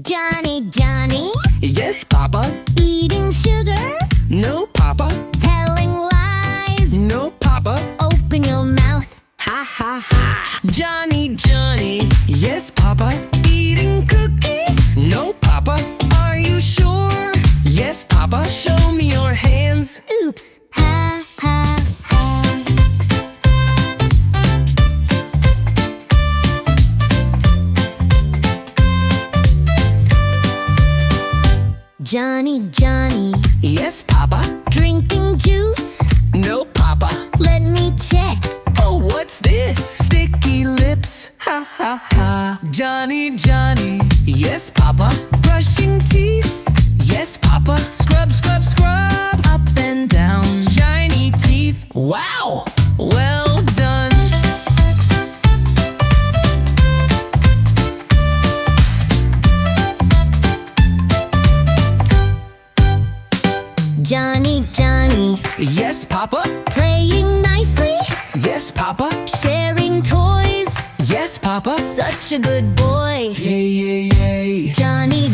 Johny Johny Yes, Papa. eating sugar, No, Papa. telling lies. No, Papa. Open your mouth. Ha ha ha. Johny Johny. Yes, Papa. Eating cookies. No, Papa. Are you sure? Yes, Papa. Show me your hands. Oops. Ha ha ha. Johny Johny Yes, Papa. drinking juice. No, Papa. Let me check. Oh, what's this? Sticky lips. Ha ha ha. Johny Johny. Yes, Papa. Brushing teeth. Yes, Papa. Scrub, scrub, scrub. Up and down. Shiny teeth. Wow. Well done. Johny Johny Yes, Papa. playing nicely, Yes, Papa. sharing toys. Yes, Papa. Such a good boy. Yay, yay, yay. Johny